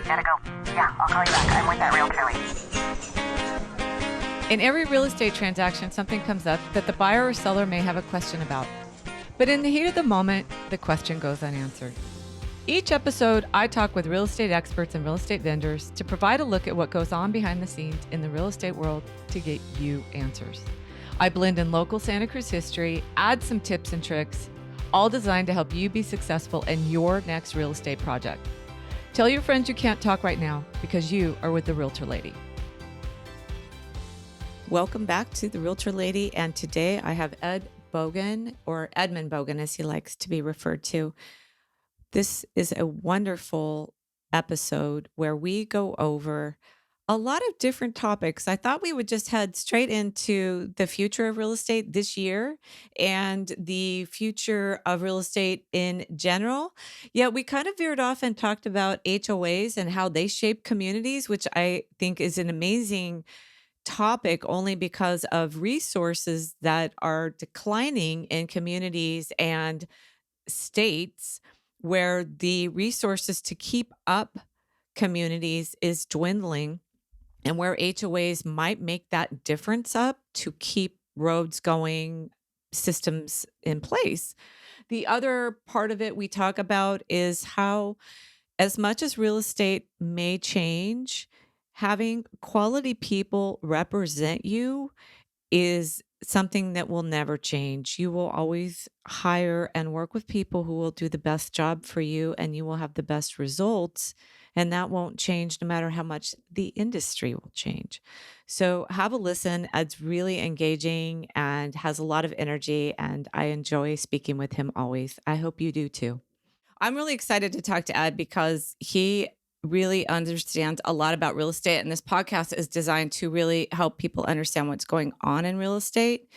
Gotta go. Yeah, I'll call you back. I'm with that Realty. In every real estate transaction, something comes up that the buyer or seller may have a question about. But in the heat of the moment, the question goes unanswered. Each episode, I talk with real estate experts and real estate vendors to provide a look at what goes on behind the scenes in the real estate world to get you answers. I blend in local Santa Cruz history, add some tips and tricks, all designed to help you be successful in your next real estate project. Tell your friends you can't talk right now because you are with the Realtor Lady. Welcome back to the Realtor Lady, and today I have Ed Bogen, or Edmund Bogen as he likes to be referred to. This is a wonderful episode where we go over a lot of different topics. I thought we would just head straight into the future of real estate this year and the future of real estate in general. Yet we kind of veered off and talked about HOAs and how they shape communities, which I think is an amazing topic only because of resources that are declining in communities and states where the resources to keep up communities is dwindling, and where HOAs might make that difference up to keep roads going, systems in place. The other part of it we talk about is how, as much as real estate may change, having quality people represent you is something that will never change. You will always hire and work with people who will do the best job for you, and you will have the best results. And that won't change no matter how much the industry will change. So have a listen. Ed's really engaging and has a lot of energy, and I enjoy speaking with him always. I hope you do too. I'm really excited to talk to Ed because he really understands a lot about real estate. And this podcast is designed to really help people understand what's going on in real estate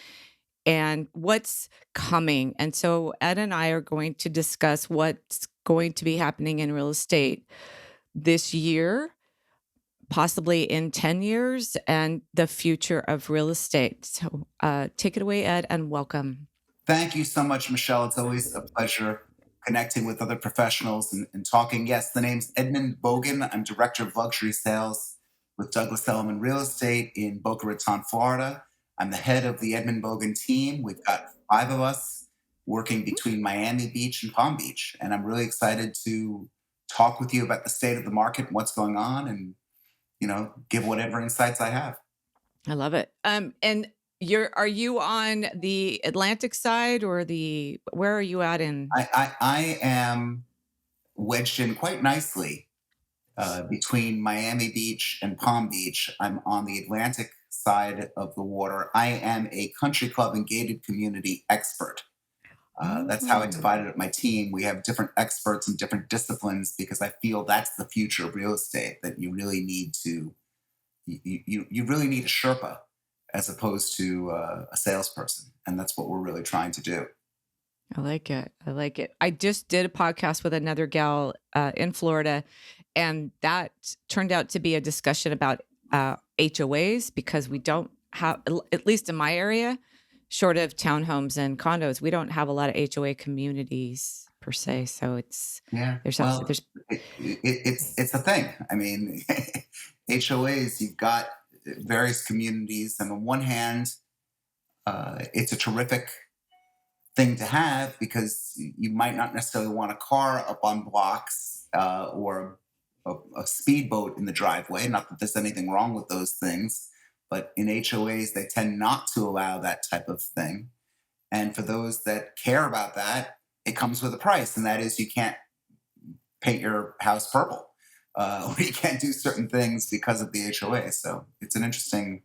and what's coming. And so Ed and I are going to discuss what's going to be happening in real estate this year, possibly in 10 years, and the future of real estate. So take it away, Ed, and welcome. Thank you so much, Michele. It's always a pleasure connecting with other professionals and talking. Yes, the name's Edmund Bogen. I'm Director of Luxury Sales with Douglas Elliman Real Estate in Boca Raton, Florida. I'm the head of the Edmund Bogen team. We've got 5 of us working between Miami Beach and Palm Beach. And I'm really excited to talk with you about the state of the market and what's going on and, give whatever insights I have. I love it. And are you on the Atlantic side or where are you at in? I am wedged in quite nicely between Miami Beach and Palm Beach. I'm on the Atlantic side of the water. I am a country club and gated community expert. That's how I divided up my team. We have different experts in different disciplines because I feel that's the future of real estate, that you really need you really need a Sherpa as opposed to a salesperson. And that's what we're really trying to do. I like it. I just did a podcast with another gal in Florida, and that turned out to be a discussion about HOAs because we don't have, at least in my area, short of townhomes and condos, we don't have a lot of HOA communities per se. So it's it's a thing. I mean, HOAs, you've got various communities, and on one hand, it's a terrific thing to have because you might not necessarily want a car up on blocks or a speedboat in the driveway. Not that there's anything wrong with those things, but in HOAs, they tend not to allow that type of thing. And for those that care about that, it comes with a price, and that is you can't paint your house purple. Or you can't do certain things because of the HOA. So it's an interesting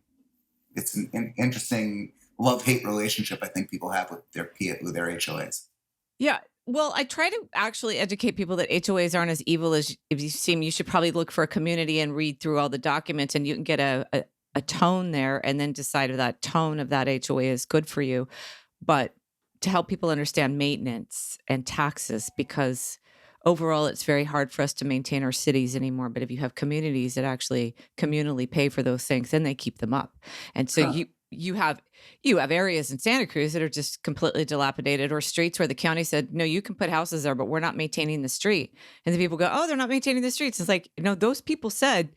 love-hate relationship I think people have with their HOAs. Yeah. Well, I try to actually educate people that HOAs aren't as evil as you seem. You should probably look for a community and read through all the documents, and you can get a tone there and then decide if that tone of that HOA is good for you. But to help people understand maintenance and taxes, because overall, it's very hard for us to maintain our cities anymore. But if you have communities that actually communally pay for those things, then they keep them up. And so you have areas in Santa Cruz that are just completely dilapidated, or streets where the county said, no, you can put houses there, but we're not maintaining the street. And the people go, oh, they're not maintaining the streets. It's like, no, those people said,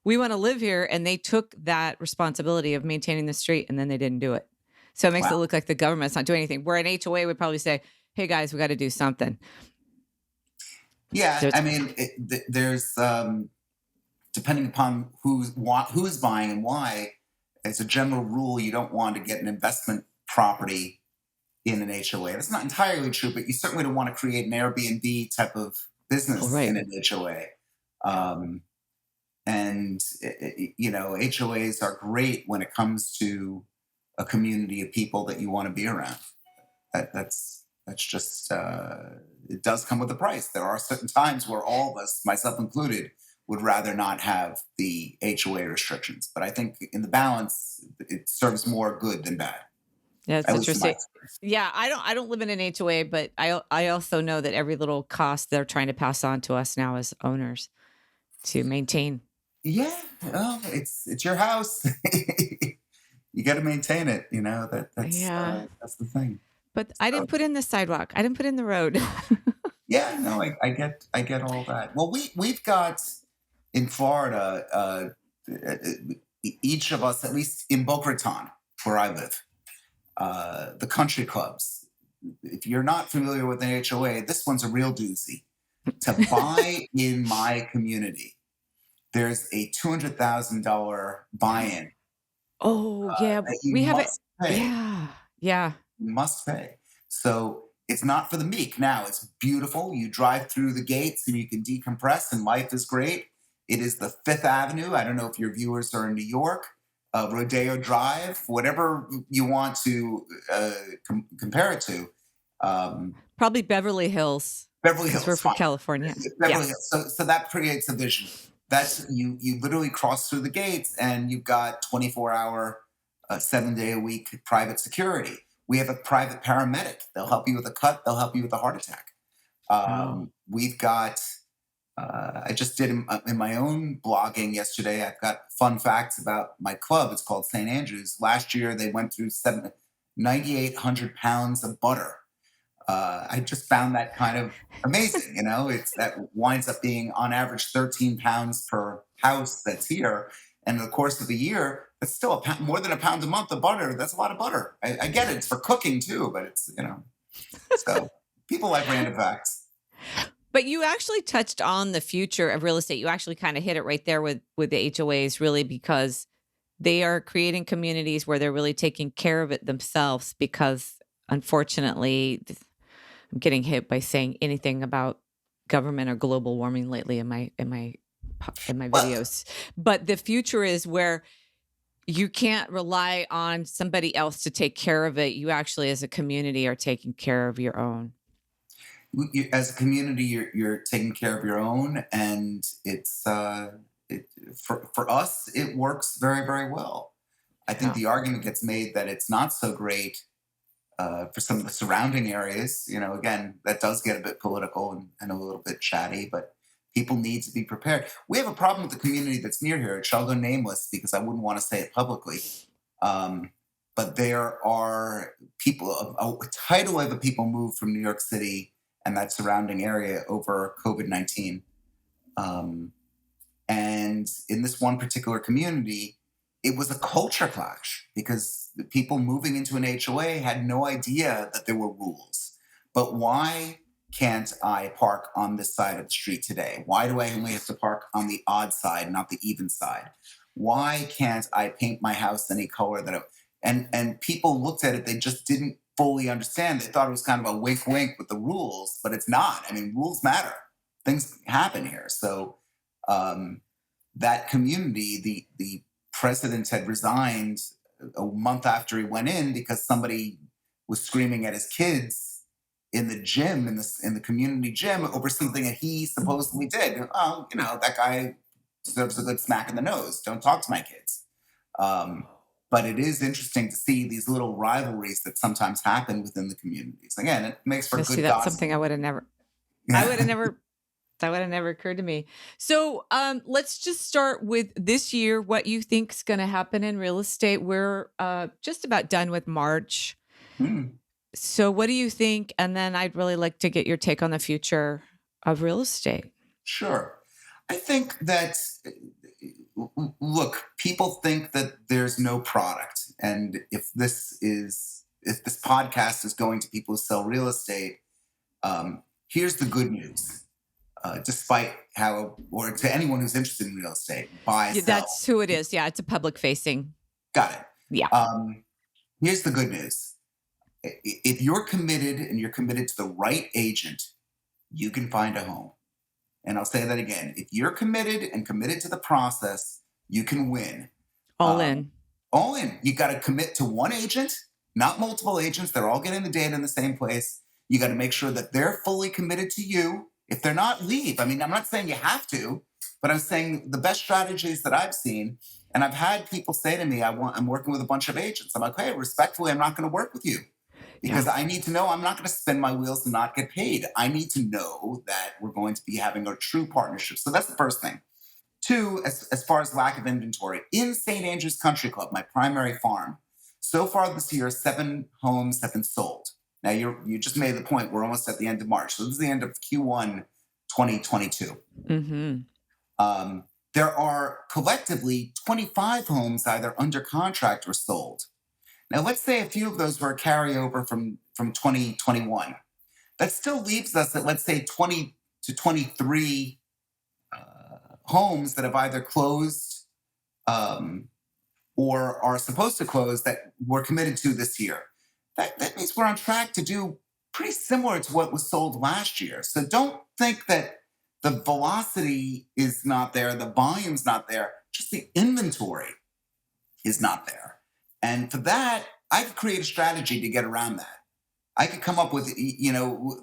we want to live here. And they took that responsibility of maintaining the street, and then they didn't do it. So it makes it Wow. look like the government's not doing anything. Where an HOA would probably say, hey guys, we got to do something. Yeah, I mean, there's depending upon who's buying and why. As a general rule, you don't want to get an investment property in an HOA. That's not entirely true, but you certainly don't want to create an Airbnb type of business in an HOA. And HOAs are great when it comes to a community of people that you want to be around. That's just it does come with a price. There are certain times where all of us, myself included, would rather not have the HOA restrictions. But I think in the balance, it serves more good than bad. Yeah, it's interesting. Yeah, I don't live in an HOA, but I also know that every little cost they're trying to pass on to us now as owners to maintain. Yeah, well, it's your house. You got to maintain it. That's the thing. But I didn't put in the sidewalk. I didn't put in the road. Yeah, no, I get all that. Well, we've got in Florida, each of us, at least in Boca Raton, where I live, the country clubs. If you're not familiar with an HOA, this one's a real doozy. To buy in my community, there's a $200,000 buy-in. Oh, yeah. We have it. Yeah. You must pay. So it's not for the meek. Now, it's beautiful. You drive through the gates and you can decompress, and life is great. It is the Fifth Avenue. I don't know if your viewers are in New York. Rodeo Drive, whatever you want to compare it to. Probably Beverly Hills. Beverly Hills. We're from California. Beverly Hills. So that creates a vision. That's you literally cross through the gates and you've got 24-hour, 7-day-a-week private security. We have a private paramedic. They'll help you with a cut. They'll help you with a heart attack. We've got, I just did in my own blogging yesterday, I've got fun facts about my club. It's called St. Andrews. Last year, they went through 9,800 pounds of butter. I just found that kind of amazing. That winds up being on average 13 pounds per house that's here. And in the course of the year, it's still more than a pound a month of butter. That's a lot of butter. I get it. It's for cooking too, but it's, so people like random facts. But you actually touched on the future of real estate. You actually kind of hit it right there with the HOAs, really, because they are creating communities where they're really taking care of it themselves. Because unfortunately, I'm getting hit by saying anything about government or global warming lately in my videos. But the future is where you can't rely on somebody else to take care of it. You actually, as a community, are taking care of your own. As a community, you're taking care of your own, and it's for us, it works very, very well. I think the argument gets made that it's not so great for some of the surrounding areas. Again, that does get a bit political and a little bit chatty, but people need to be prepared. We have a problem with the community that's near here. It shall go nameless because I wouldn't want to say it publicly. But there are people, a tidal wave of people moved from New York City and that surrounding area over COVID-19. And in this one particular community, it was a culture clash because the people moving into an HOA had no idea that there were rules. But why can't I park on this side of the street today? Why do I only have to park on the odd side, not the even side? Why can't I paint my house any color that and people looked at it, they just didn't fully understand. They thought it was kind of a wink wink with the rules, but it's not. I mean, rules matter. Things happen here. So that community, the president had resigned a month after he went in because somebody was screaming at his kids in the gym, in the community gym, over something that he supposedly did. Oh, that guy deserves a good smack in the nose. Don't talk to my kids. But it is interesting to see these little rivalries that sometimes happen within the communities. Again, it makes for good that's gossip. something I would have never That would have never occurred to me. So let's just start with this year, what you think is going to happen in real estate. We're just about done with March. Hmm. So what do you think? And then I'd really like to get your take on the future of real estate. Sure. I think that, look, people think that there's no product. And if this podcast is going to people who sell real estate, here's the good news. Despite how, or to anyone who's interested in real estate, buy, Yeah, sell. that's who it is. Yeah, it's a public facing. Got it. Yeah. Here's the good news. If you're committed and you're committed to the right agent, you can find a home. And I'll say that again. If you're committed and committed to the process, you can win. All in. All in. You got to commit to one agent, not multiple agents. They're all getting the data in the same place. You got to make sure that they're fully committed to you. If they're not, leave. I mean, I'm not saying you have to, but I'm saying the best strategies that I've seen, and I've had people say to me, I'm working with a bunch of agents. I'm like, hey, respectfully, I'm not going to work with you. Because I need to know I'm not going to spin my wheels and not get paid. I need to know that we're going to be having a true partnership. So that's the first thing. Two, as far as lack of inventory, in St. Andrews Country Club, my primary farm, so far this year, 7 homes have been sold. Now, you just made the point. We're almost at the end of March. So this is the end of Q1 2022. Mm-hmm. There are collectively 25 homes either under contract or sold. Now, let's say a few of those were a carryover from 2021. That still leaves us at, let's say, 20 to 23 homes that have either closed or are supposed to close that we're committed to this year. That means we're on track to do pretty similar to what was sold last year. So don't think that the velocity is not there, the volume's not there, just the inventory is not there. And for that, I could create a strategy to get around that. I could come up with,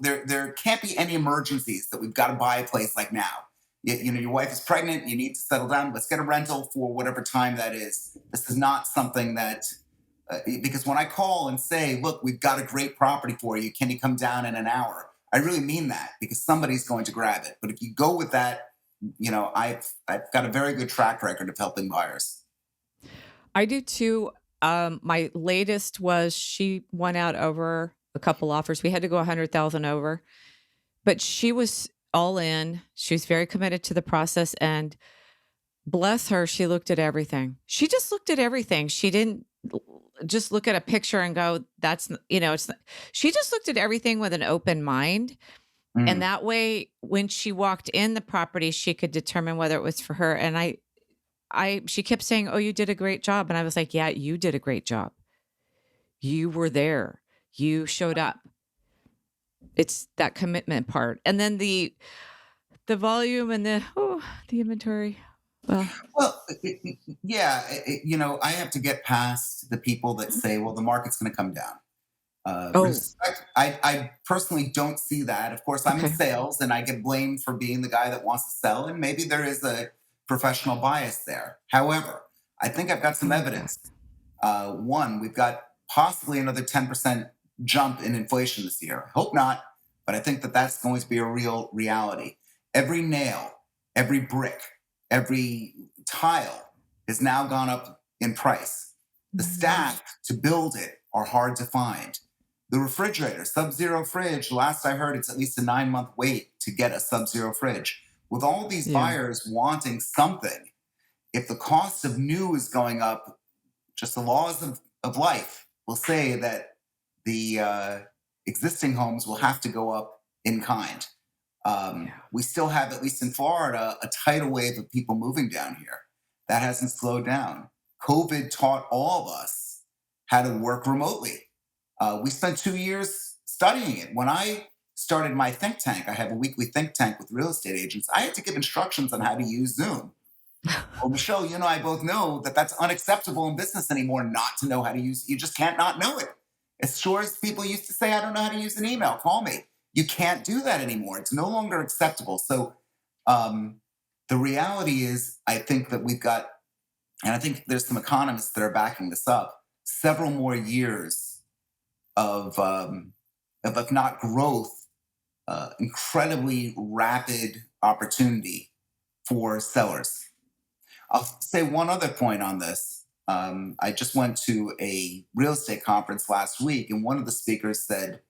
there can't be any emergencies that we've got to buy a place like now. Your wife is pregnant, you need to settle down, let's get a rental for whatever time that is. This is not something that, because when I call and say, look, we've got a great property for you, can you come down in an hour? I really mean that because somebody's going to grab it. But if you go with that, I've got a very good track record of helping buyers. I do too. My latest was she went out over a couple offers. We had to go 100,000 over, but she was all in. She was very committed to the process, and bless her, she looked at everything. She just looked at everything. She didn't just look at a picture and go, that's, she just looked at everything with an open mind. And that way, when she walked in the property, she could determine whether it was for her. And she kept saying, oh, you did a great job. And I was like, yeah, you did a great job. You were there. You showed up. It's that commitment part. And then the volume and the inventory. Well, yeah, I have to get past the people that say, well, the market's going to come down. I personally don't see that. Of course, I'm in sales and I get blamed for being the guy that wants to sell. And maybe there is a professional bias there. However, I think I've got some evidence. One, we've got possibly another 10% jump in inflation this year. Hope not, but I think that that's going to be a real reality. Every nail, every brick, every tile has now gone up in price. The staff to build it are hard to find. The refrigerator, Sub-Zero fridge, last I heard, it's at least a 9-month wait to get a Sub-Zero fridge. With all these buyers wanting something, if the cost of new is going up, just the laws of life will say that the existing homes will have to go up in kind. We still have, at least in Florida, a tidal wave of people moving down here. That hasn't slowed down. COVID taught all of us how to work remotely. We spent 2 years studying it. When I started my think tank, I have a weekly think tank with real estate agents. I had to give instructions on how to use Zoom. Well, Michele, you and I both know that that's unacceptable in business anymore, not to know how to use it. You just can't not know it. As sure as people used to say, I don't know how to use an email, call me. You can't do that anymore. It's no longer acceptable. So the reality is, I think that we've got, and I think there's some economists that are backing this up, several more years of if not growth, incredibly rapid opportunity for sellers. I'll say one other point on this. I just went to a real estate conference last week, and one of the speakers said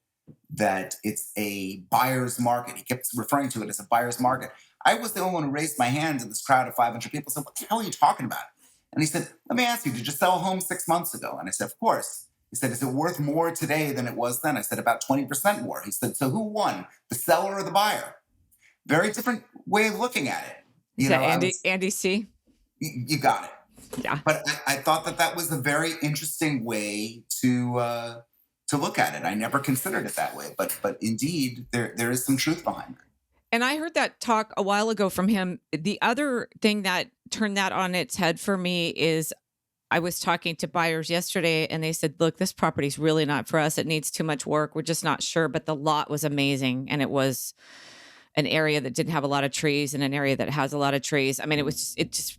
that it's a buyer's market. He kept referring to it as a buyer's market. I was the only one who raised my hand in this crowd of 500 people. Said, "What the hell are you talking about?" And he said, "Let me ask you, did you sell a home 6 months ago?" And I said, "Of course." He said, "Is it worth more today than it was then?" I said, "About 20% more." He said, "So who won, the seller or the buyer?" Very different way of looking at it. Is that Andy C? You got it. Yeah. But I thought that was a very interesting way to look at it. I never considered it that way, but indeed there is some truth behind it. And I heard that talk a while ago from him. The other thing that turned that on its head for me is I was talking to buyers yesterday and they said, "Look, this property's really not for us. It needs too much work. We're just not sure." But the lot was amazing. And it was an area that didn't have a lot of trees and an area that has a lot of trees. I mean, it just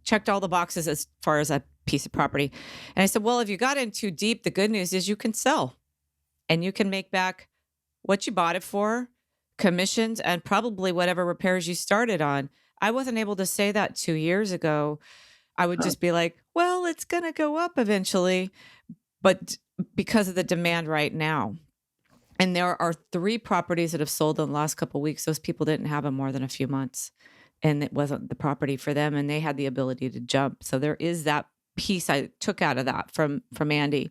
checked all the boxes as far as a piece of property. And I said, "Well, if you got in too deep, the good news is you can sell and you can make back what you bought it for, commissions, and probably whatever repairs you started on." I wasn't able to say that 2 years ago. I would just be like, "Well, it's going to go up eventually." But because of the demand right now, and there are 3 properties that have sold in the last couple of weeks, those people didn't have them more than a few months. And it wasn't the property for them, and they had the ability to jump. So there is that piece I took out of that from Andy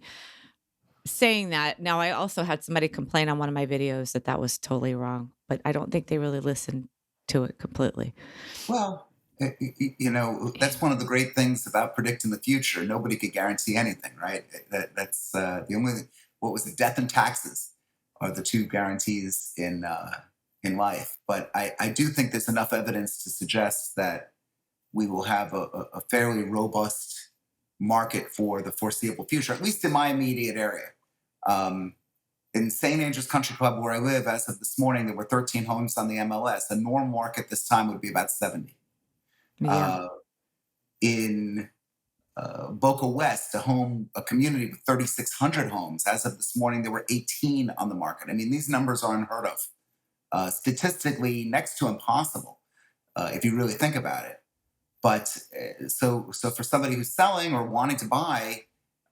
saying that. Now, I also had somebody complain on one of my videos that was totally wrong, but I don't think they really listened to it completely. Well, that's one of the great things about predicting the future. Nobody could guarantee anything, right? That's the only. What was it? Death and taxes are the 2 guarantees in life. But I do think there's enough evidence to suggest that we will have a fairly robust market for the foreseeable future, at least in my immediate area. In St. Andrews Country Club, where I live, as of this morning, there were 13 homes on the MLS. A normal market this time would be about 70. Yeah. In Boca West, a community with 3,600 homes, as of this morning, there were 18 on the market. I mean, these numbers are unheard of. Statistically next to impossible, if you really think about it. But so for somebody who's selling or wanting to buy,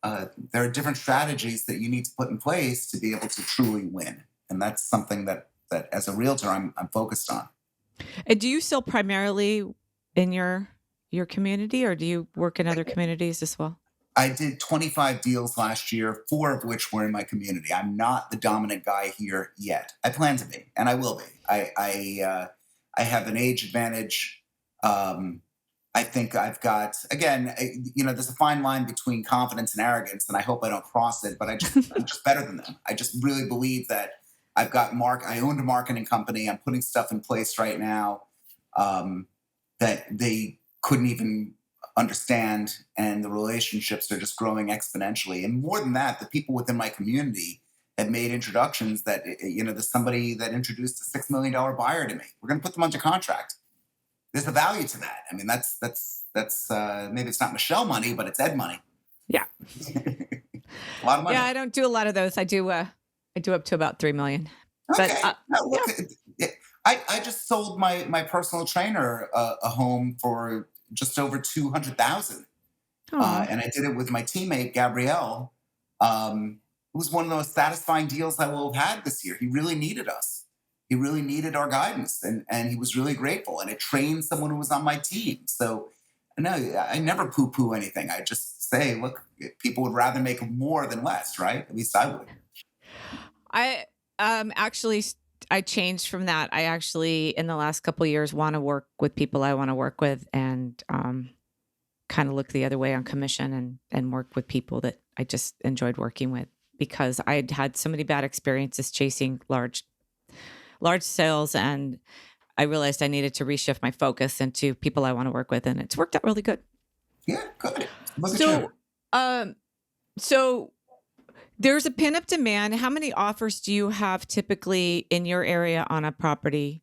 there are different strategies that you need to put in place to be able to truly win. And that's something that as a realtor, I'm focused on. And do you sell primarily in your community, or do you work in other communities as well? I did 25 deals last year, 4 of which were in my community. I'm not the dominant guy here yet. I plan to be, and I will be. I have an age advantage. I think I've got, again, there's a fine line between confidence and arrogance, and I hope I don't cross it, but I'm just better than them. I just really believe that I've got I owned a marketing company. I'm putting stuff in place right now that they couldn't even understand, and the relationships are just growing exponentially. And more than that, the people within my community have made introductions that, there's somebody that introduced a $6 million buyer to me. We're going to put them under contract. There's a value to that. I mean, that's maybe it's not Michele money, but it's Ed money. Yeah. A lot of money. Yeah, I don't do a lot of those. I do up to about 3 million. Okay. But, I just sold my personal trainer a home for just over 200,000, and I did it with my teammate Gabrielle. It was one of the most satisfying deals I will have had this year. He really needed us. He really needed our guidance, and he was really grateful. And it trained someone who was on my team. So, no, I never poo-poo anything. I just say, look, people would rather make more than less, right? At least I would. I actually. I changed from that. I actually, in the last couple of years, want to work with people I want to work with, and kind of look the other way on commission and work with people that I just enjoyed working with, because I'd had so many bad experiences chasing large sales, and I realized I needed to reshift my focus into people I want to work with, and it's worked out really good. Yeah, good. So there's a pin-up demand. How many offers do you have typically in your area on a property?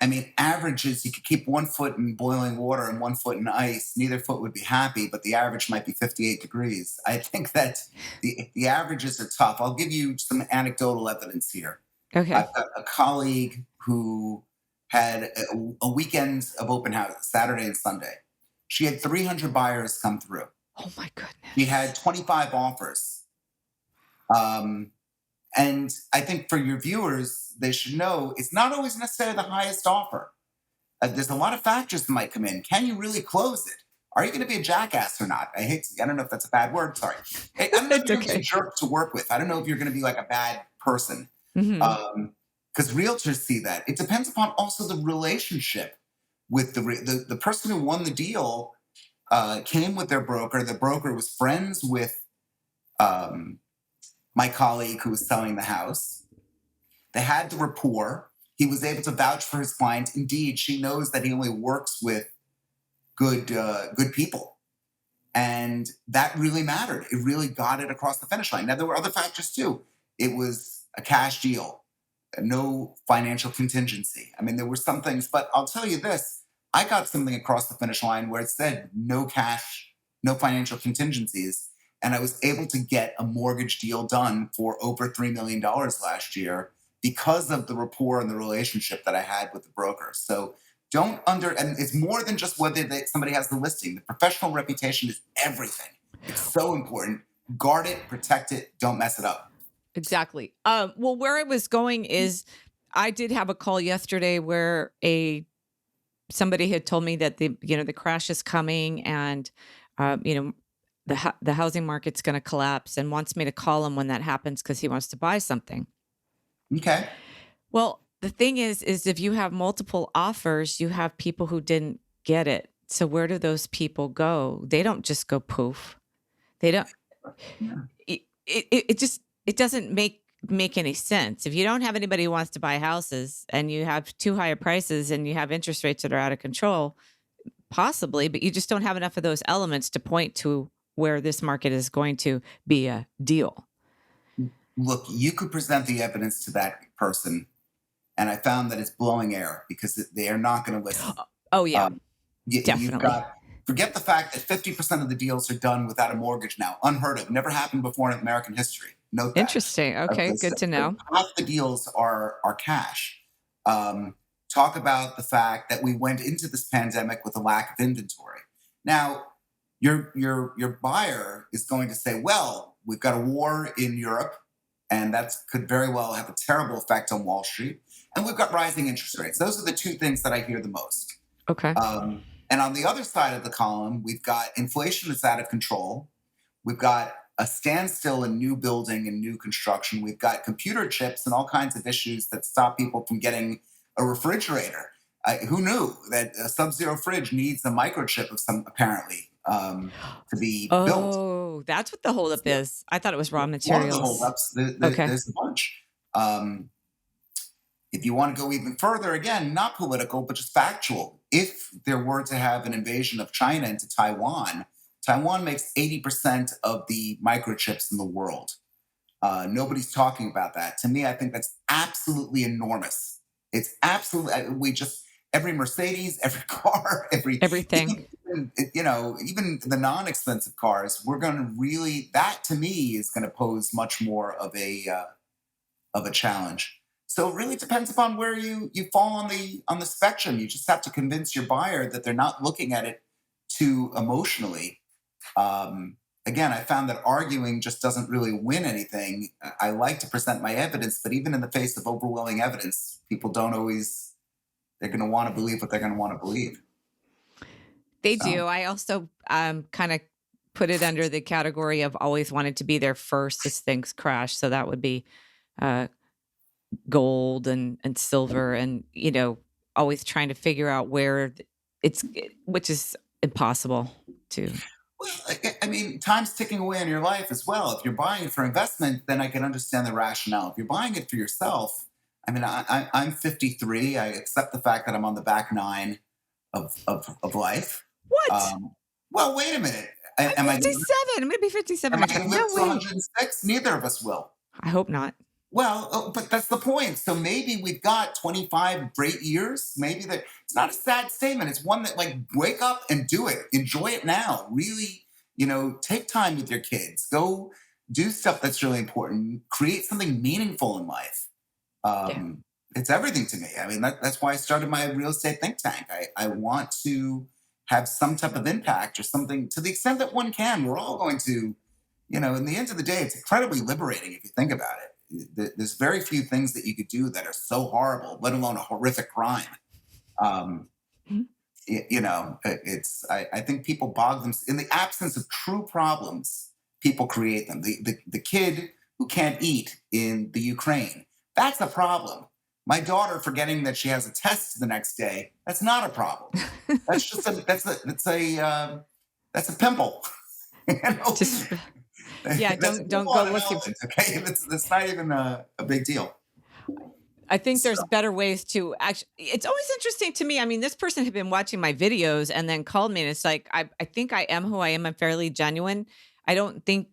I mean, averages, you could keep 1 foot in boiling water and 1 foot in ice. Neither foot would be happy, but the average might be 58 degrees. I think that the averages are tough. I'll give you some anecdotal evidence here. Okay. I've got a colleague who had a weekend of open house, Saturday and Sunday. She had 300 buyers come through. Oh my She had goodness. 25 offers. Um, and I think for your viewers, they should know it's not always necessarily the highest offer. There's a lot of factors that might come in. Can you really close it? Are you going to be a jackass or not? I don't know if that's a bad word. Sorry. I don't know if It's you're going to be a okay. jerk to work with. I don't know if you're going to be like a bad person. Hmm. Because realtors see that. It depends upon also the relationship with the person who won the deal. Came with their broker. The broker was friends with um, my colleague who was selling the house. They had the rapport. He was able to vouch for his client. Indeed, she knows that he only works with good people, and that really mattered. It really got it across the finish line. Now there were other factors too. It was a cash deal, no financial contingency. I mean, there were some things, but I'll tell you this: I got something across the finish line where it said no cash, no financial contingencies, and I was able to get a mortgage deal done for over $3 million last year because of the rapport and the relationship that I had with the broker. So and it's more than just whether somebody has the listing. The professional reputation is everything. It's so important. Guard it, protect it, don't mess it up. Exactly. Well, where I was going is I did have a call yesterday where somebody had told me that the crash is coming and the housing market's going to collapse and wants me to call him when that happens because he wants to buy something. Okay. Well, the thing is if you have multiple offers, you have people who didn't get it. So where do those people go? They don't just go poof. They don't. Yeah. It doesn't make any sense. If you don't have anybody who wants to buy houses and you have too high prices and you have interest rates that are out of control, possibly, but you just don't have enough of those elements to point to where this market is going to be a deal. Look, you could present the evidence to that person, and I found that it's blowing air because they are not going to listen. Oh yeah, You've definitely. got, forget the fact that 50% of the deals are done without a mortgage now. Unheard of. Never happened before in American history. Note that. Interesting. Okay, Okay, good so to know. half the deals are cash. Talk about the fact that we went into this pandemic with a lack of inventory. Now, your buyer is going to say, "Well, we've got a war in Europe, and that could very well have a terrible effect on Wall Street, and we've got rising interest rates." Those are the two things that I hear the most. Okay. And on the other side of the column, we've got inflation that's out of control. We've got a standstill in new building and new construction. We've got computer chips and all kinds of issues that stop people from getting a refrigerator. Who knew that a sub-zero fridge needs a microchip of some apparently to be built? Oh, that's what the holdup So is. I thought it was raw one of the materials. holdups, Okay. there's a bunch. If you want to go even further, again, not political, but just factual, if there were to have an invasion of China into Taiwan, Taiwan makes 80% of the microchips in the world. Nobody's talking about that. To me, I think that's absolutely enormous. It's absolutely, every Mercedes, every car, Everything. even the non-expensive cars, we're going to really, that to me is going to pose much more of a challenge. So it really depends upon where you fall on the spectrum. You just have to convince your buyer that they're not looking at it too emotionally. Again, I found that arguing just doesn't really win anything. I like to present my evidence, but even in the face of overwhelming evidence, people don't always, they're going to want to believe what they're going to want to believe. They So, do. I also kind of put it under the category of always wanted to be there first as things crash. So that would be uh, gold and silver and, always trying to figure out where which is impossible to. well, I mean, time's ticking away in your life as well. If you're buying it for investment, then I can understand the rationale. If you're buying it for yourself, I mean, I'm 53. I accept the fact that I'm on the back nine of life. What? Um, well, wait a minute. I'm Am I 57. I'm going to be 57 am I next going year. to live No to way. 106? Neither of us will. I hope not. Well, but that's the point. So maybe we've got 25 great years. Maybe that it's not a sad statement. It's one that like wake up and do it. Enjoy it now. Really, take time with your kids. Go do stuff that's really important. Create something meaningful in life. Yeah. Um, it's everything to me. I mean, that's why I started my real estate think tank. I want to have some type of impact or something to the extent that one can. We're all going to, in the end of the day, it's incredibly liberating if you think about it. There's very few things that you could do that are so horrible, let alone a horrific crime. Um, Mhm. I think people bog them in the absence of true problems. People create them. The kid who can't eat in the Ukraine, that's a problem. My daughter forgetting that she has a test the next day, that's not a problem. That's just that's a pimple. Just yeah, That's a don't pimple go on an looking. elephant. Okay, that's not even a big deal. I think So, there's better ways to actually. It's always interesting to me. I mean, this person had been watching my videos and then called me, and it's like I think I am who I am. I'm fairly genuine. I don't think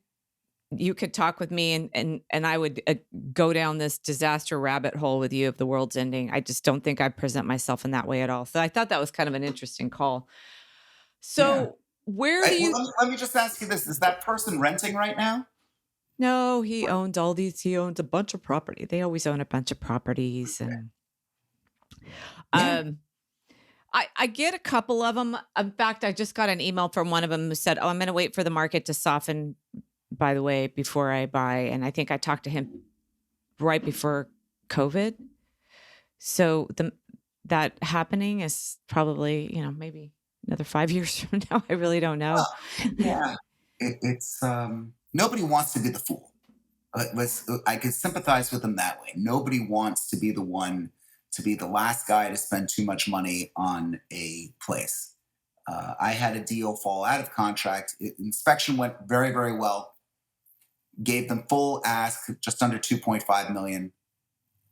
you could talk with me and I would go down this disaster rabbit hole with you if the world's ending. I just don't think I present myself in that way at all. So I thought that was kind of an interesting call. yeah. So where do Well, you? let me just ask you this: is that person renting right now? No, he owns all these. He owns a bunch of property. They always own a bunch of properties, and Yeah. um, I get a couple of them. In fact, I just got an email from one of them who said, "Oh, I'm going to wait for the market to soften, by the way, before I buy." And I think I talked to him right before COVID. So that happening is probably, maybe another 5 years from now. I really don't know. Well, yeah. It's nobody wants to be the fool. I could sympathize with them that way. Nobody wants to be the one to be the last guy to spend too much money on a place. I had a deal fall out of contract. Inspection went very, very well. Gave them full ask, just under 2.5 million.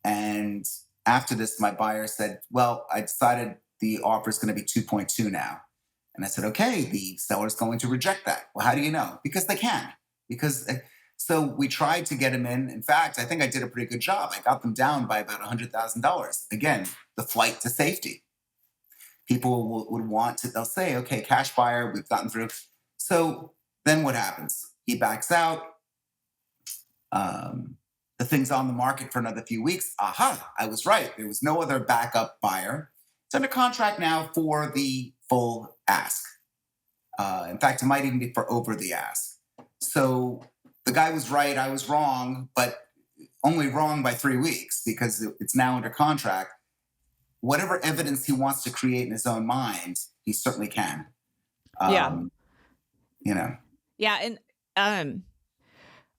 And after this, my buyer said, "Well, I decided the offer is going to be 2.2 now." And I said, "Okay, the seller's going to reject that." "Well, how do you know?" "Because they can." Because so we tried to get them in. In fact, I think I did a pretty good job. I got them down by about $100,000. Again, the flight to safety. People would want to. They'll say, "Okay, cash buyer, we've gotten through." So then what happens? He backs out. Um, the thing's on the market for another few weeks. Aha, I was right. There was no other backup buyer. It's under contract now for the full ask. In fact, it might even be for over the ask. So the guy was right. I was wrong, but only wrong by 3 weeks because it's now under contract. Whatever evidence he wants to create in his own mind, he certainly can. Yeah. Um, you know, Yeah. And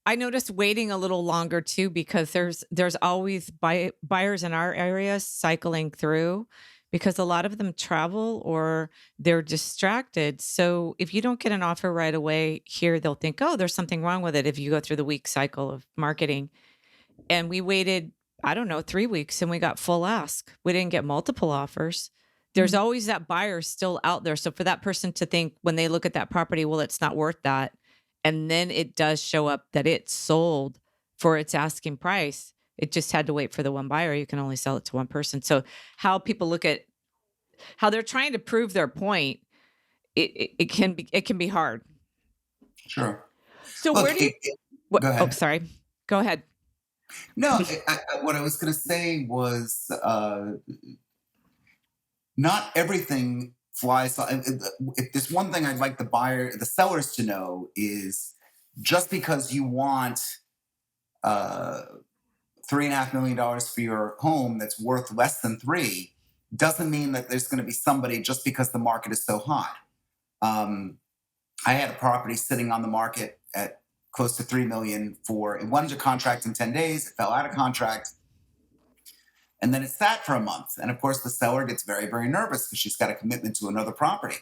I noticed waiting a little longer too, because there's always buyers in our area cycling through because a lot of them travel or they're distracted. So if you don't get an offer right away here, they'll think, oh, there's something wrong with it if you go through the week cycle of marketing. And we waited, I don't know, 3 weeks and we got full ask. We didn't get multiple offers. There's always that buyer still out there. So for that person to think when they look at that property, well, it's not worth that. And then it does show up that it's sold for its asking price. It just had to wait for the one buyer. You can only sell it to one person. So how people look at how they're trying to prove their point, it can be hard. sure. So Look, where do you? go Oh, ahead. sorry. Go ahead. No, what I was going to say was not everything flies. If there's one thing I'd like the sellers to know is just because you want $3.5 million for your home that's worth less than three doesn't mean that there's going to be somebody just because the market is so hot. I had a property sitting on the market at close to 3 million for it went under contract in 10 days. It fell out of contract. And then it sat for a month. And of course, the seller gets very, very nervous because she's got a commitment to another property.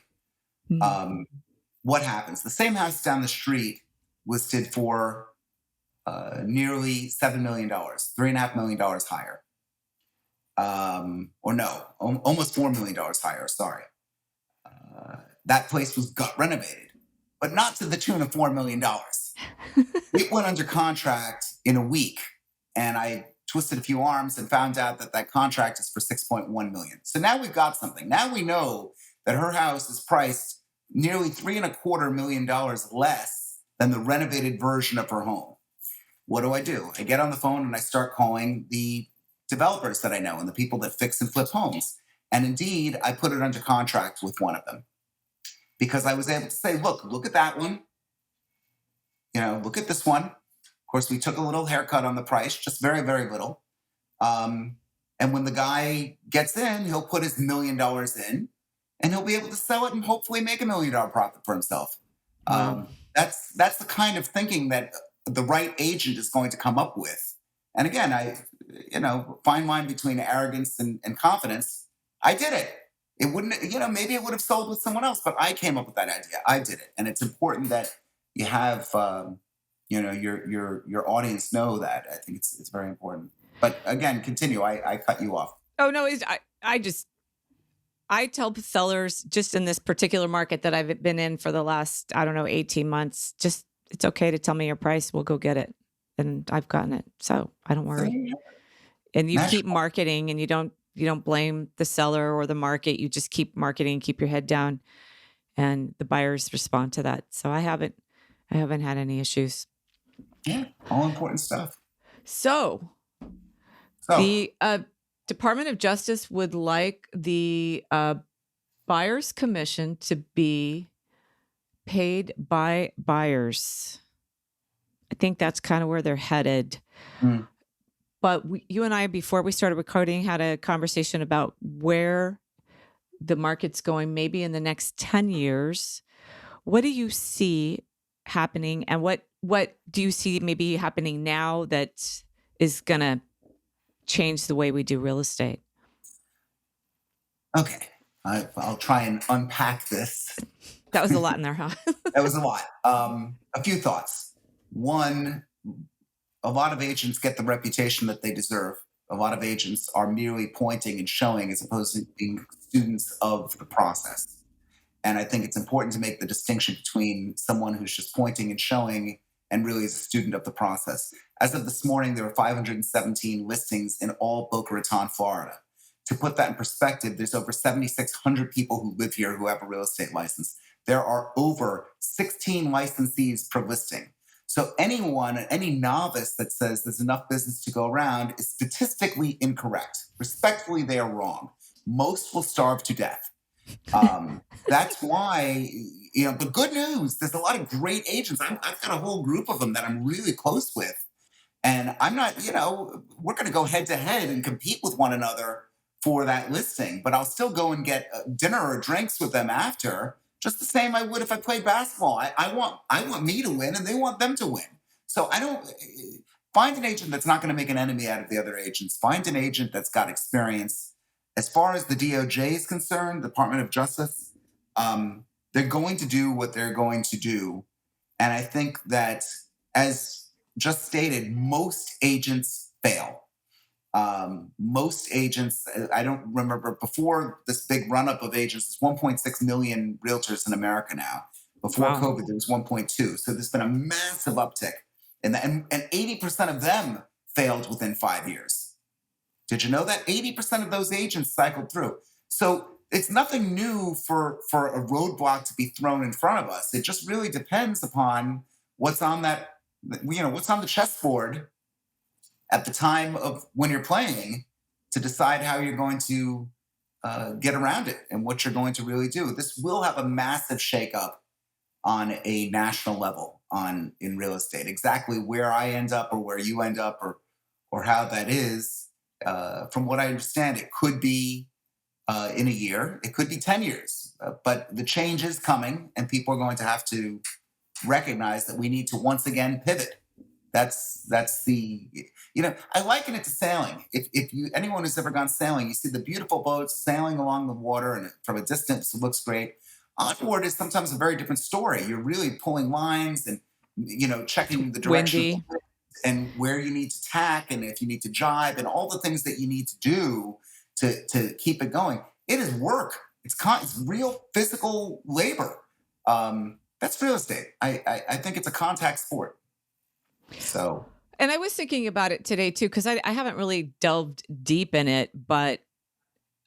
What happens? The same house down the street listed for nearly $7 million, $3.5 million higher. Or no, almost $4 million higher. Sorry. That place was gut renovated, but not to the tune of $4 million. It went under contract in a week, and I twisted a few arms and found out that that contract is for 6.1 million. So now we've got something. Now we know that her house is priced nearly $3.25 million less than the renovated version of her home. What do? I get on the phone and I start calling the developers that I know and the people that fix and flip homes. And indeed, I put it under contract with one of them because I was able to say, look at that one. Look at this one. Of course, we took a little haircut on the price, just very, very little. And when the guy gets in, he'll put his $1 million in and he'll be able to sell it and hopefully make $1 million profit for himself. Wow. That's the kind of thinking that the right agent is going to come up with. And again, fine line between arrogance and confidence. I did it. It wouldn't, maybe it would have sold with someone else, but I came up with that idea. I did it. And it's important that you have, your audience know that. I think it's very important. But again, continue. I cut you off. Oh, no, I tell sellers just in this particular market that I've been in for the last, 18 months, just it's okay to tell me your price. We'll go get it. And I've gotten it. So I don't worry. And you keep marketing and you don't blame the seller or the market. You just keep marketing, keep your head down, and the buyers respond to that. So I haven't had any issues. Yeah, all important stuff. So the Department of Justice would like the buyer's commission to be paid by buyers. I think that's kind of where they're headed. Mm. But you and I, before we started recording, had a conversation about where the market's going maybe in the next 10 years. What do you see happening? And what do you see maybe happening now that is going to change the way we do real estate? Okay. I'll try and unpack this. That was a lot in there, huh? That was a lot. A few thoughts. One, a lot of agents get the reputation that they deserve. A lot of agents are merely pointing and showing as opposed to being students of the process. And I think it's important to make the distinction between someone who's just pointing and showing and really is a student of the process. As of this morning, there were 517 listings in all Boca Raton, Florida. To put that in perspective, there's over 7,600 people who live here who have a real estate license. There are over 16 licensees per listing. So any novice that says there's enough business to go around is statistically incorrect. Respectfully, they are wrong. Most will starve to death. That's why, the good news, there's a lot of great agents. I've got a whole group of them that I'm really close with. And I'm not, we're going to go head to head and compete with one another for that listing. But I'll still go and get dinner or drinks with them after, just the same I would if I played basketball. I want me to win and they want them to win. So I don't find an agent that's not going to make an enemy out of the other agents. Find an agent that's got experience. As far as the DOJ is concerned, the Department of Justice, they're going to do what they're going to do. And I think that, as just stated, most agents fail. Most agents, I don't remember, before this big run-up of agents, there's 1.6 million realtors in America now. Before COVID, there was 1.2. So there's been a massive uptick. And 80% of them failed within 5 years. Did you know that? 80% of those agents cycled through. So it's nothing new for a roadblock to be thrown in front of us. It just really depends upon what's on what's on the chessboard at the time of when you're playing to decide how you're going to get around it and what you're going to really do. This will have a massive shakeup on a national level in real estate. Exactly where I end up or where you end up or how that is, from what I understand, it could be in a year, it could be 10 years, but the change is coming and people are going to have to recognize that we need to once again pivot. That's the, I liken it to sailing. If anyone who's ever gone sailing, you see the beautiful boats sailing along the water and from a distance it looks great. Onboard is sometimes a very different story. You're really pulling lines and, checking the direction and where you need to tack and if you need to jibe and all the things that you need to do to keep it going. It is work. It's real physical labor. That's real estate. I think it's a contact sport. So, and I was thinking about it today too, because I haven't really delved deep in it, but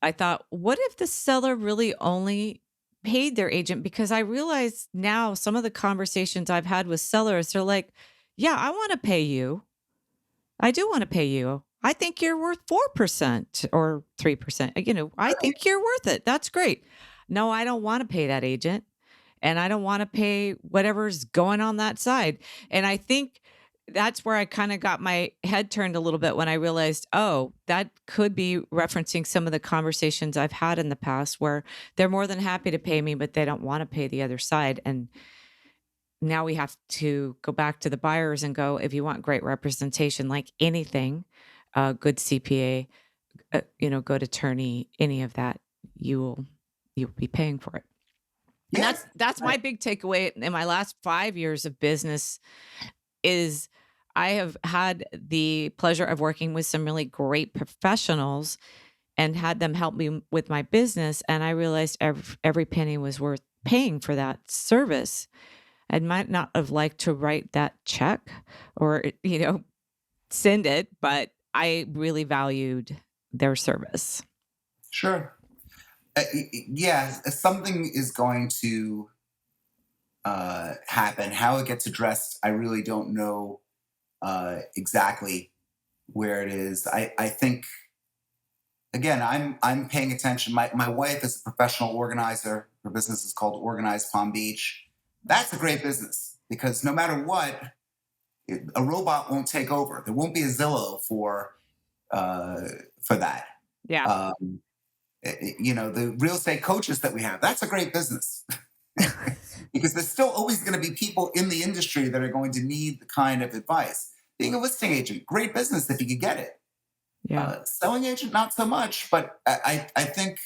I thought, what if the seller really only paid their agent? Because I realize now some of the conversations I've had with sellers, they're like, yeah, I want to pay you. I do want to pay you. I think you're worth 4% or 3%. I think you're worth it. That's great. No, I don't want to pay that agent. And I don't want to pay whatever's going on that side. And I think that's where I kind of got my head turned a little bit when I realized, oh, that could be referencing some of the conversations I've had in the past where they're more than happy to pay me, but they don't want to pay the other side. And now we have to go back to the buyers and go, if you want great representation, like anything, good CPA, good attorney, any of that, you'll be paying for it. And that's my big takeaway in my last 5 years of business is I have had the pleasure of working with some really great professionals and had them help me with my business. And I realized every penny was worth paying for that service. I might not have liked to write that check or, send it, but I really valued their service. Sure. Yeah, something is going to happen. How it gets addressed, I really don't know exactly where it is. I think, again, I'm paying attention. My wife is a professional organizer. Her business is called Organized Palm Beach. That's a great business because no matter what, a robot won't take over. There won't be a Zillow for that. Yeah. The real estate coaches that we have, that's a great business. Because there's still always going to be people in the industry that are going to need the kind of advice. Being a listing agent, great business if you could get it. Yeah. Selling agent, not so much, but I think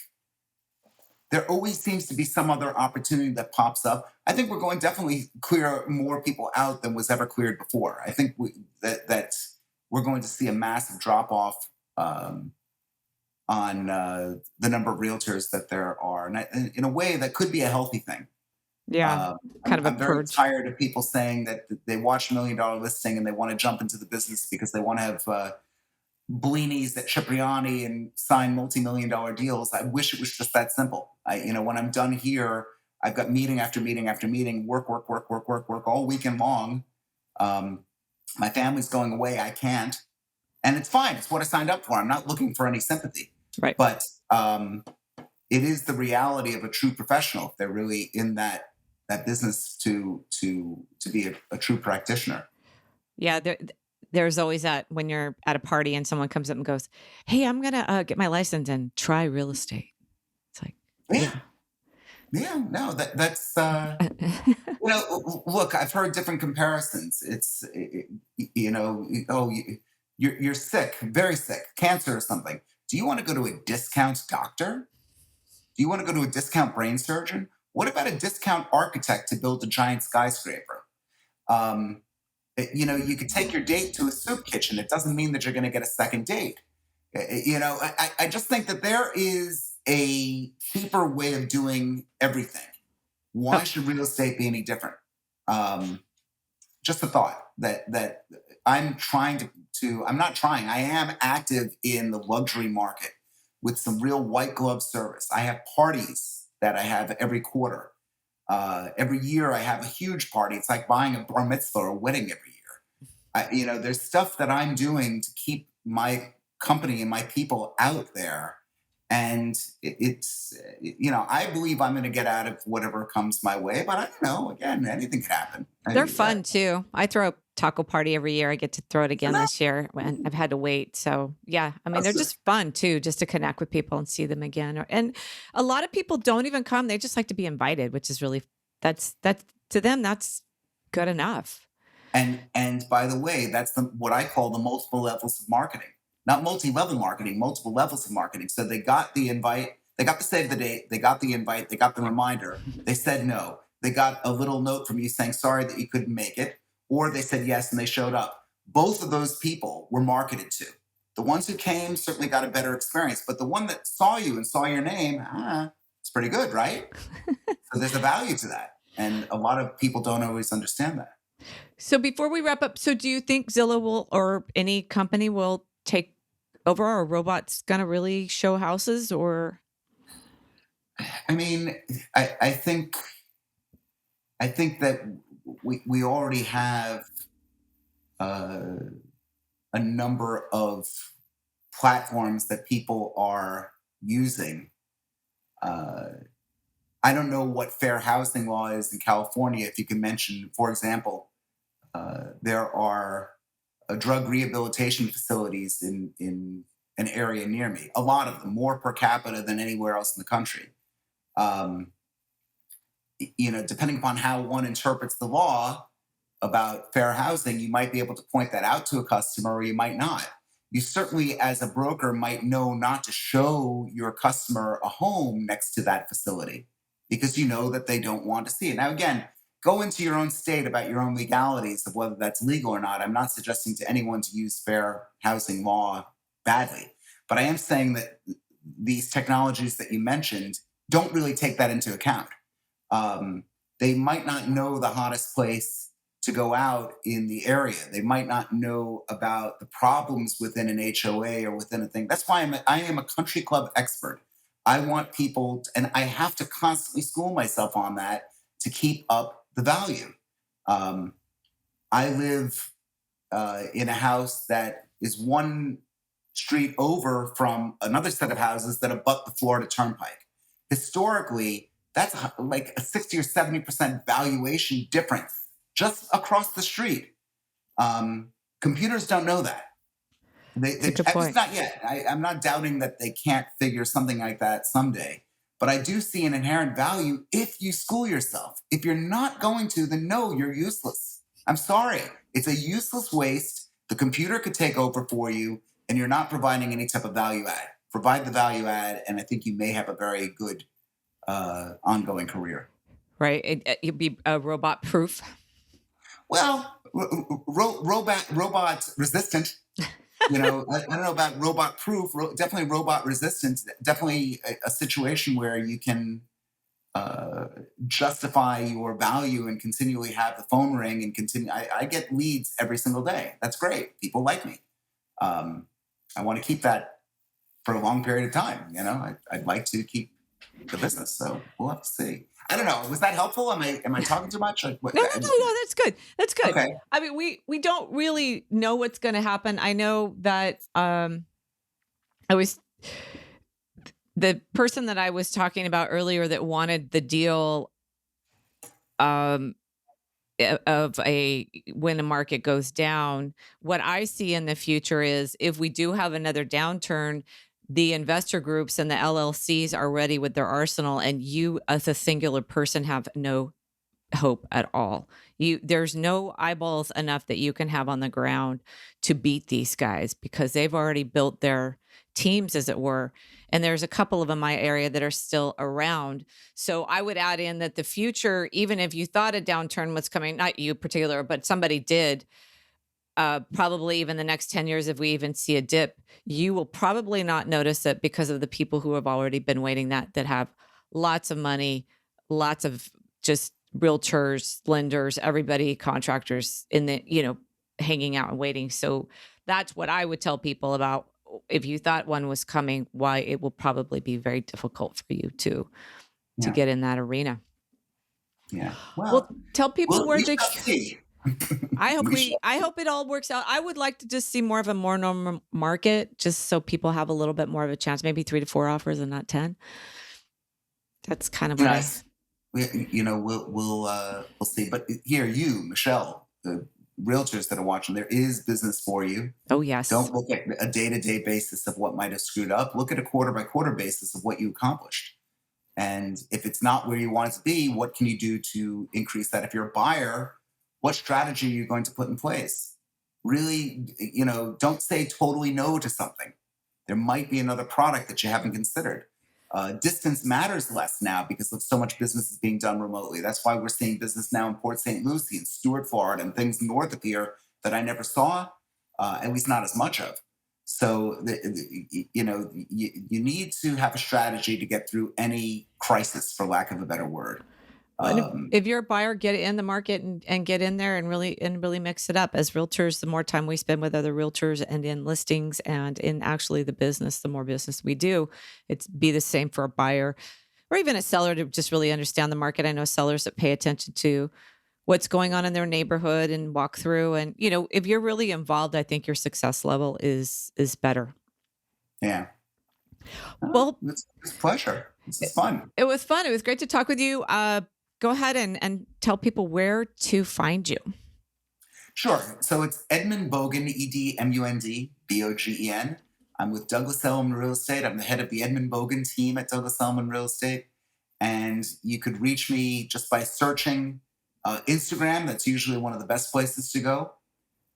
there always seems to be some other opportunity that pops up. I think we're going to definitely clear more people out than was ever cleared before. I think that we're going to see a massive drop off on the number of realtors that there are, and in a way that could be a healthy thing. Yeah, I'm very tired of people saying that they watch $1 Million Listing and they want to jump into the business because they want to have blinis at Cipriani and sign multi-million-dollar deals. I wish it was just that simple. When I'm done here, I've got meeting after meeting after meeting, work all weekend long. My family's going away. I can't. And it's fine. It's what I signed up for. I'm not looking for any sympathy. Right. But it is the reality of a true professional if they're really in that business to be a true practitioner. Yeah, there's always that when you're at a party and someone comes up and goes, "Hey, I'm gonna get my license and try real estate." It's like, yeah, no, that's look, I've heard different comparisons. It's you're sick, very sick, cancer or something. Do you want to go to a discount doctor? Do you want to go to a discount brain surgeon? What about a discount architect to build a giant skyscraper? You could take your date to a soup kitchen. It doesn't mean that you're going to get a second date. I just think that there is a cheaper way of doing everything. Why should real estate be any different? Just a thought that I'm trying I'm not trying. I am active in the luxury market with some real white glove service. I have parties that I have every quarter. Every year I have a huge party. It's like buying a bar mitzvah or a wedding every year. There's stuff that I'm doing to keep my company and my people out there. And I believe I'm going to get out of whatever comes my way, but I don't know. Again, anything could happen. They're fun too. I throw a taco party every year. I get to throw it again this year when I've had to wait. So yeah, they're just fun too, just to connect with people and see them again. And a lot of people don't even come. They just like to be invited, which is really, that's to them, that's good enough. And by the way, that's what I call the multiple levels of marketing. Not multi-level marketing, multiple levels of marketing. So they got the invite, they got the save the date, they got the invite, they got the reminder. They said no. They got a little note from you saying sorry that you couldn't make it, or they said yes and they showed up. Both of those people were marketed to. The ones who came certainly got a better experience, but the one that saw you and saw your name, it's pretty good, right? So there's a value to that. And a lot of people don't always understand that. So before we wrap up, so do you think Zillow will, or any company will take over, or robots going to really show houses? Or I think that we already have a number of platforms that people are using. I don't know what fair housing law is in California. If you can mention, for example, there are drug rehabilitation facilities in an area near me. A lot of them, more per capita than anywhere else in the country. Um, Depending upon how one interprets the law about fair housing, you might be able to point that out to a customer, or you might not. You certainly, as a broker, might know not to show your customer a home next to that facility because you know that they don't want to see it. Now, again, go into your own state about your own legalities of whether that's legal or not. I'm not suggesting to anyone to use fair housing law badly, but I am saying that these technologies that you mentioned don't really take that into account. They might not know the hottest place to go out in the area. They might not know about the problems within an HOA or within a thing. That's why I am a country club expert. I want people, and I have to constantly school myself on that to keep up the value. I live in a house that is one street over from another set of houses that abut the Florida Turnpike. Historically, that's like a 60 or 70% valuation difference just across the street. Computers don't know that. That's a good At least point. not yet. I'm not doubting that they can't figure something like that someday. But I do see an inherent value if you school yourself. If you're not going to, then no, you're useless. I'm sorry. It's a useless waste. The computer could take over for you, and you're not providing any type of value add. Provide the value add, and I think you may have a very good ongoing career. Right. You'd be robot proof. Well, robot resistant. I don't know about robot proof. Definitely robot resistant. Definitely a situation where you can justify your value and continually have the phone ring and continue. I get leads every single day. That's great. People like me. I want to keep that for a long period of time. I'd like to keep the business. So we'll have to see. I don't know. Was that helpful? Am I talking too much? Like, No. That's good. That's good. Okay. I mean, we don't really know what's going to happen. I know that the person that I was talking about earlier that wanted the deal of when a market goes down. What I see in the future is if we do have another downturn, the investor groups and the LLCs are ready with their arsenal, and you as a singular person have no hope at all. There's no eyeballs enough that you can have on the ground to beat these guys because they've already built their teams, as it were. And there's a couple of in my area that are still around. So I would add in that the future, even if you thought a downturn was coming, not you particular, but somebody did, probably even the next 10 years, if we even see a dip, you will probably not notice it because of the people who have already been waiting that have lots of money, lots of just realtors, lenders, everybody, contractors in the, hanging out and waiting. So that's what I would tell people about if you thought one was coming, why it will probably be very difficult for you to get in that arena. Yeah. Well, tell people where they see. I hope it all works out. I would like to just see more of a more normal market, just so people have a little bit more of a chance, maybe 3 to 4 offers and not 10. That's kind of what we'll see. But here, Michele, the realtors that are watching, there is business for you. Oh, yes. Don't look at a day-to-day basis of what might have screwed up. Look at a quarter-by-quarter basis of what you accomplished. And if it's not where you want it to be, what can you do to increase that? If you're a buyer, what strategy are you going to put in place? Really, don't say totally no to something. There might be another product that you haven't considered. Distance matters less now because of so much business is being done remotely. That's why we're seeing business now in Port St. Lucie and Stuart, Florida, and things north of here that I never saw, at least not as much of. So, you need to have a strategy to get through any crisis, for lack of a better word. If you're a buyer, get in the market and get in there and really mix it up. As realtors, the more time we spend with other realtors and in listings and in actually the business, the more business we do. It's be the same for a buyer or even a seller to just really understand the market. I know sellers that pay attention to what's going on in their neighborhood and walk through. And, if you're really involved, I think your success level is better. Yeah. Well, It's a pleasure. This is fun. it was fun. It was great to talk with you. Go ahead and tell people where to find you. Sure. So it's Edmund Bogen, Edmund Bogen. I'm with Douglas Elliman Real Estate. I'm the head of the Edmund Bogen team at Douglas Elliman Real Estate. And you could reach me just by searching Instagram. That's usually one of the best places to go.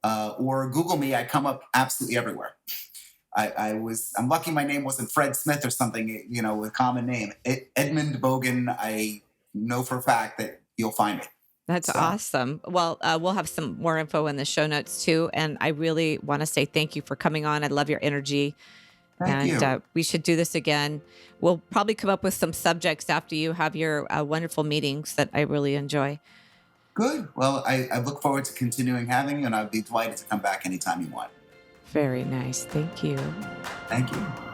Or Google me. I come up absolutely everywhere. I'm lucky my name wasn't Fred Smith or something, a common name. Edmund Bogen, I know for a fact that you'll find me. That's So, awesome. Well, we'll have some more info in the show notes too. And I really want to say thank you for coming on. I love your energy. thank And you. we should do this again. We'll probably come up with some subjects after you have your wonderful meetings that I really enjoy. Good. Well, I look forward to continuing having you, and I'd be delighted to come back anytime you want. Very nice. Thank you. Thank you.